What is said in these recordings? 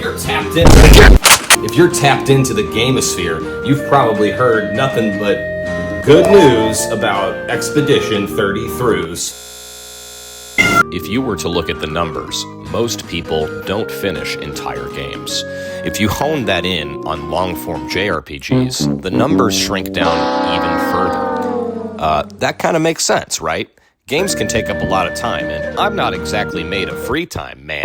If you're tapped into the gamosphere, you've probably heard nothing but good news about Expedition 30 Throughs. If you were to look at the numbers, most people don't finish entire games. If you hone that in on long-form JRPGs, the numbers shrink down even further. That kind of makes sense, right? Games can take up a lot of time, and I'm not exactly made of free time, man.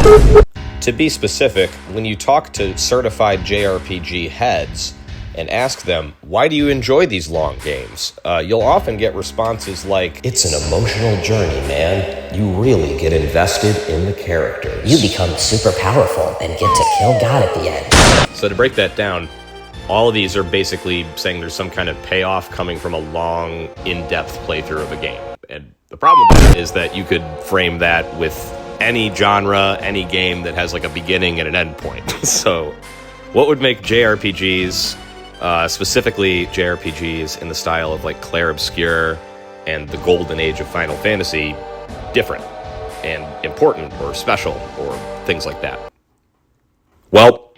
To be specific, when you talk to certified JRPG heads and ask them, why do you enjoy these long games? You'll often get responses like, it's an emotional journey, man. You really get invested in the characters. You become super powerful and get to kill God at the end. So to break that down, all of these are basically saying there's some kind of payoff coming from a long, in-depth playthrough of a game. And the problem with that is that you could frame that with any genre, any game that has like a beginning and an end point. So what would make JRPGs, specifically JRPGs in the style of like Clair Obscur and the golden age of Final Fantasy, different and important or special or things like that? Well,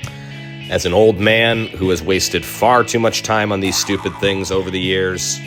as an old man who has wasted far too much time on these stupid things over the years,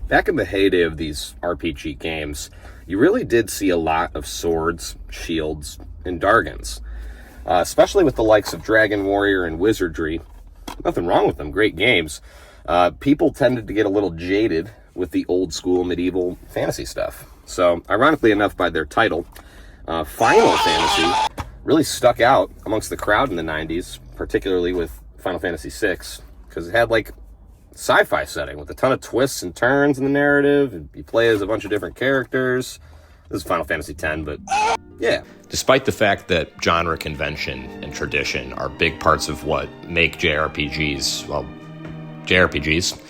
back in the heyday of these RPG games, you really did see a lot of swords, shields, and dargons. Especially with the likes of Dragon Warrior and Wizardry. Nothing wrong with them, great games. People tended to get a little jaded with the old school medieval fantasy stuff. So, ironically enough, by their title, Final Fantasy really stuck out amongst the crowd in the 90s, particularly with Final Fantasy VI, because it had like sci-fi setting with a ton of twists and turns in the narrative, and you play as a bunch of different characters. This is Final Fantasy X, but yeah. Despite the fact that genre convention and tradition are big parts of what make JRPGs, well, JRPGs,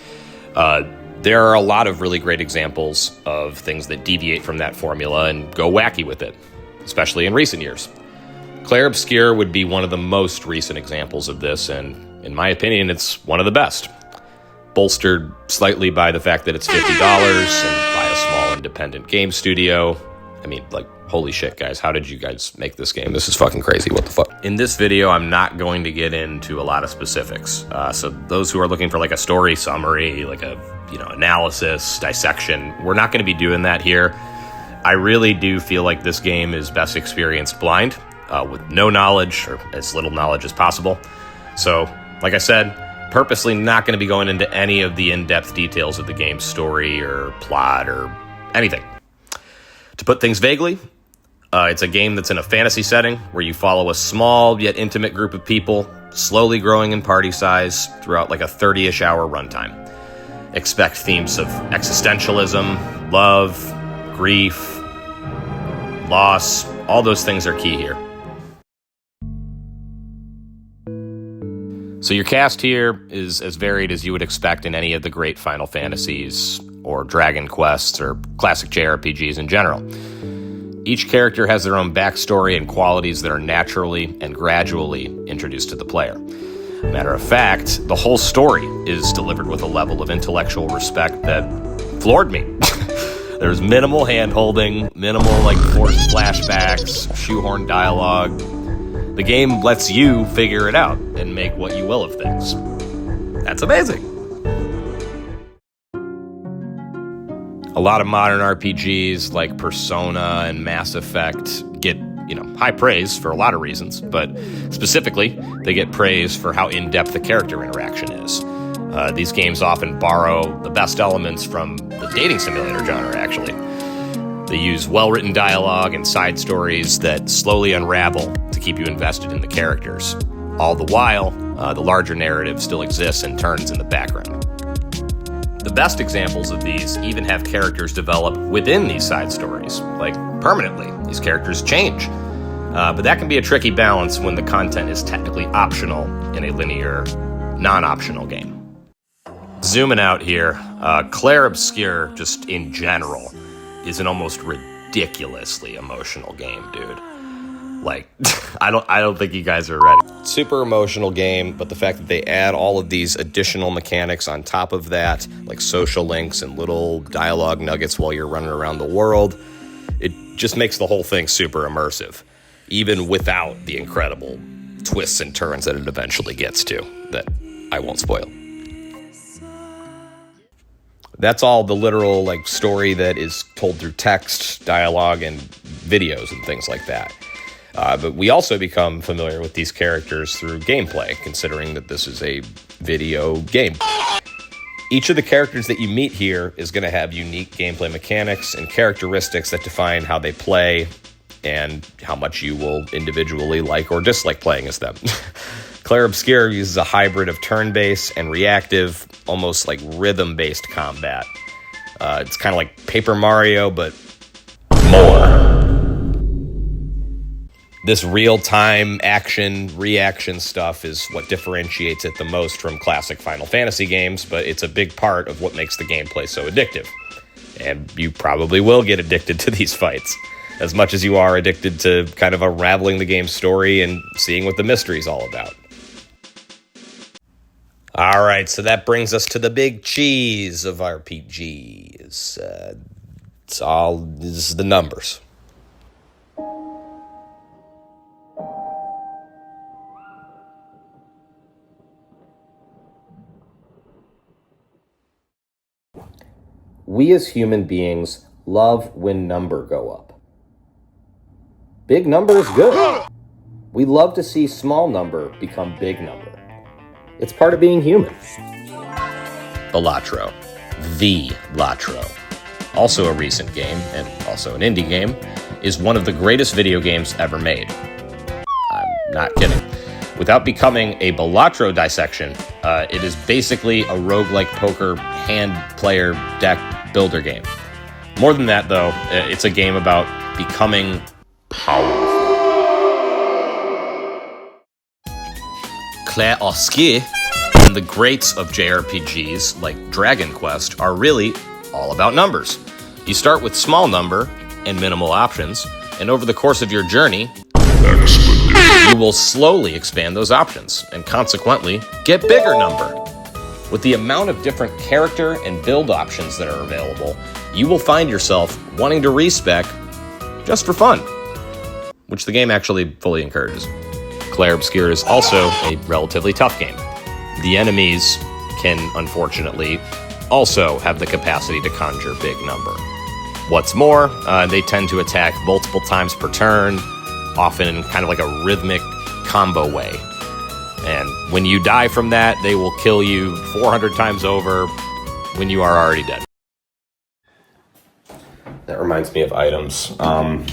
there are a lot of really great examples of things that deviate from that formula and go wacky with it, especially in recent years. Clair Obscur would be one of the most recent examples of this, and in my opinion, it's one of the best. Bolstered slightly by the fact that it's $50 and by a small independent game studio. I mean, like, holy shit, guys, how did you guys make this game? This is fucking crazy, what the fuck? In this video, I'm not going to get into a lot of specifics. So those who are looking for like a story summary, like a, analysis, dissection, we're not going to be doing that here. I really do feel like this game is best experienced blind, with no knowledge or as little knowledge as possible. So, like I said, purposely not going to be going into any of the in-depth details of the game's story or plot or anything. To put things vaguely, it's a game that's in a fantasy setting where you follow a small yet intimate group of people, slowly growing in party size throughout like a 30-ish hour runtime. Expect themes of existentialism, love, grief, loss, all those things are key here. So your cast here is as varied as you would expect in any of the great Final Fantasies or Dragon Quests or classic JRPGs in general. Each character has their own backstory and qualities that are naturally and gradually introduced to the player. Matter of fact, the whole story is delivered with a level of intellectual respect that floored me. There's minimal hand-holding, minimal forced flashbacks, shoehorn dialogue. The game lets you figure it out and make what you will of things. That's amazing. A lot of modern RPGs like Persona and Mass Effect get, high praise for a lot of reasons, but specifically, they get praise for how in-depth the character interaction is. These games often borrow the best elements from the dating simulator genre, actually. They use well-written dialogue and side stories that slowly unravel to keep you invested in the characters. All the while, the larger narrative still exists and turns in the background. The best examples of these even have characters develop within these side stories, like permanently. These characters change. But that can be a tricky balance when the content is technically optional in a linear, non-optional game. Zooming out here, Clair Obscur, just in general, is an almost ridiculously emotional game, dude. Like, I don't think you guys are ready. Super emotional game, but the fact that they add all of these additional mechanics on top of that, like social links and little dialogue nuggets while you're running around the world, it just makes the whole thing super immersive, even without the incredible twists and turns that it eventually gets to, that I won't spoil. That's all the literal like story that is told through text, dialogue, and videos and things like that. But we also become familiar with these characters through gameplay, considering that this is a video game. Each of the characters that you meet here is going to have unique gameplay mechanics and characteristics that define how they play and how much you will individually like or dislike playing as them. Clair Obscur uses a hybrid of turn-based and reactive, almost like rhythm-based combat. It's kind of like Paper Mario, but more. This real-time action-reaction stuff is what differentiates it the most from classic Final Fantasy games, but it's a big part of what makes the gameplay so addictive. And you probably will get addicted to these fights, as much as you are addicted to kind of unraveling the game's story and seeing what the mystery's all about. All right, so that brings us to the big cheese of RPGs. This is the numbers. We as human beings love when numbers go up. Big number is good. We love to see small number become big number. It's part of being human. Balatro. The Latro. Also a recent game, and also an indie game, is one of the greatest video games ever made. I'm not kidding. Without becoming a Balatro dissection, it is basically a roguelike poker hand player deck builder game. More than that, though, it's a game about becoming powerful. Clair Obscur and the greats of JRPGs like Dragon Quest are really all about numbers. You start with small number and minimal options, and over the course of your journey, you will slowly expand those options, and consequently, get bigger number. With the amount of different character and build options that are available, you will find yourself wanting to respec just for fun, which the game actually fully encourages. Clair Obscur is also a relatively tough game. The enemies can, unfortunately, also have the capacity to conjure big number. What's more, they tend to attack multiple times per turn, often in kind of like a rhythmic combo way. And when you die from that, they will kill you 400 times over when you are already dead. That reminds me of items. Can't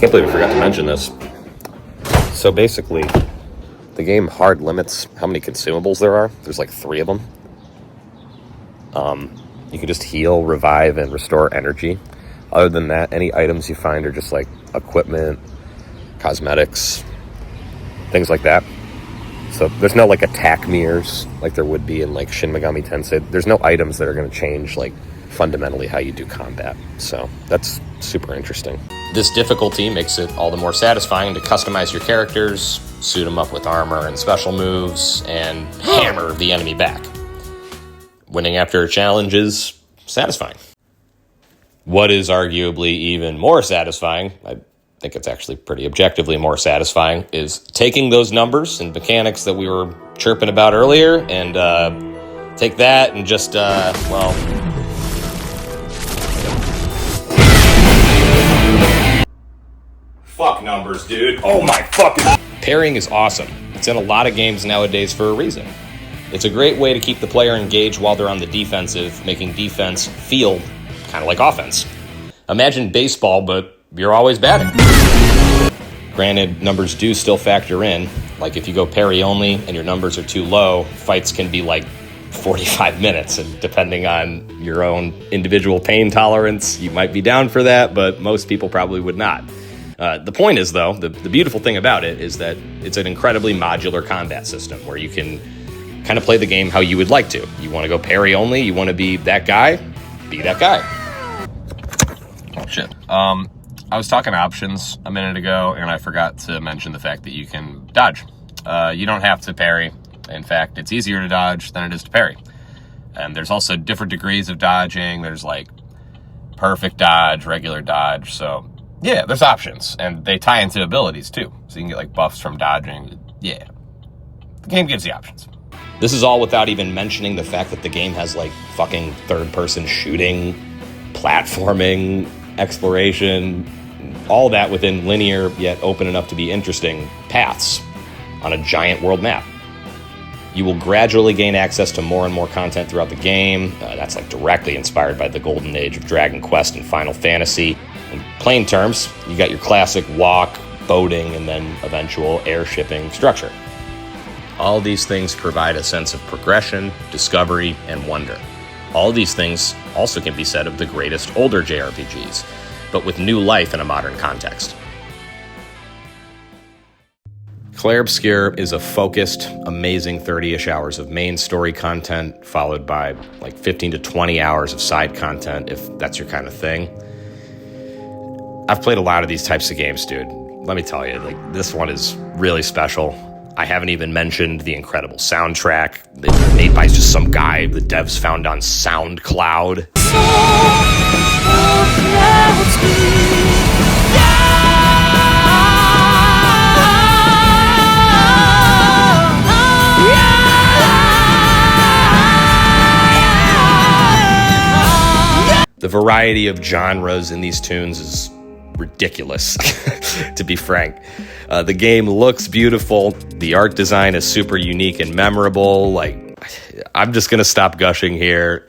believe I forgot to mention this. So basically, the game hard limits how many consumables there are. There's like 3 of them. You can just heal, revive, and restore energy. Other than that, any items you find are just like equipment, cosmetics, things like that. So there's no like attack mirrors like there would be in like Shin Megami Tensei. There's no items that are going to change like fundamentally how you do combat. So that's super interesting. This difficulty makes it all the more satisfying to customize your characters, suit them up with armor and special moves, and hammer the enemy back. Winning after a challenge is satisfying. What is arguably even more satisfying, I think it's actually pretty objectively more satisfying, is taking those numbers and mechanics that we were chirping about earlier and take that and just, fuck numbers, dude. Oh my fucking... Pairing is awesome. It's in a lot of games nowadays for a reason. It's a great way to keep the player engaged while they're on the defensive, making defense feel kind of like offense. Imagine baseball, but you're always batting. Granted, numbers do still factor in. Like if you go parry only and your numbers are too low, fights can be like 45 minutes, and depending on your own individual pain tolerance, you might be down for that, but most people probably would not. The point is, though, the beautiful thing about it is that it's an incredibly modular combat system where you can kind of play the game how you would like to. You want to go parry only? You want to be that guy? Be that guy. Shit. I was talking options a minute ago, and I forgot to mention the fact that you can dodge. You don't have to parry. In fact, it's easier to dodge than it is to parry. And there's also different degrees of dodging. There's like perfect dodge, regular dodge. So yeah, there's options, and they tie into abilities too. So you can get like buffs from dodging. Yeah, the game gives you options. This is all without even mentioning the fact that the game has like fucking third-person shooting, platforming, exploration, all that within linear yet open enough to be interesting paths on a giant world map. You will gradually gain access to more and more content throughout the game. That's like directly inspired by the golden age of Dragon Quest and Final Fantasy. In plain terms, you got your classic walk, boating, and then eventual airshipping structure. All these things provide a sense of progression, discovery, and wonder. All these things also can be said of the greatest older JRPGs, but with new life in a modern context. Clair Obscur is a focused, amazing 30-ish hours of main story content, followed by like 15 to 20 hours of side content, if that's your kind of thing. I've played a lot of these types of games, dude. Let me tell you, like, this one is really special. I haven't even mentioned the incredible soundtrack made by just some guy the devs found on SoundCloud. The variety of genres in these tunes is ridiculous, to be frank. The game looks beautiful. The art design is super unique and memorable. Like, I'm just going to stop gushing here.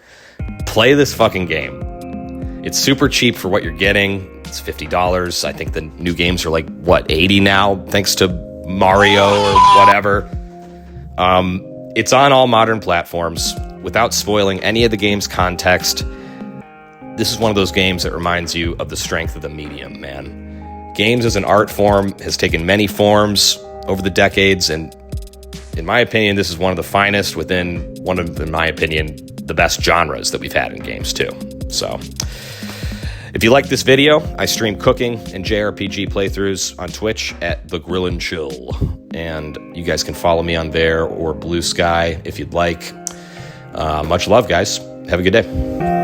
Play this fucking game. It's super cheap for what you're getting. It's $50. I think the new games are like, what, $80 now, thanks to Mario or whatever. It's on all modern platforms. Without spoiling any of the game's context, this is one of those games that reminds you of the strength of the medium, man. Games as an art form has taken many forms over the decades, and in my opinion, this is one of the finest within one of, in my opinion, the best genres that we've had in games too. So, if you like this video, I stream cooking and JRPG playthroughs on Twitch at The Grill and Chill, and you guys can follow me on there or Blue Sky if you'd like. Much love, guys. Have a good day.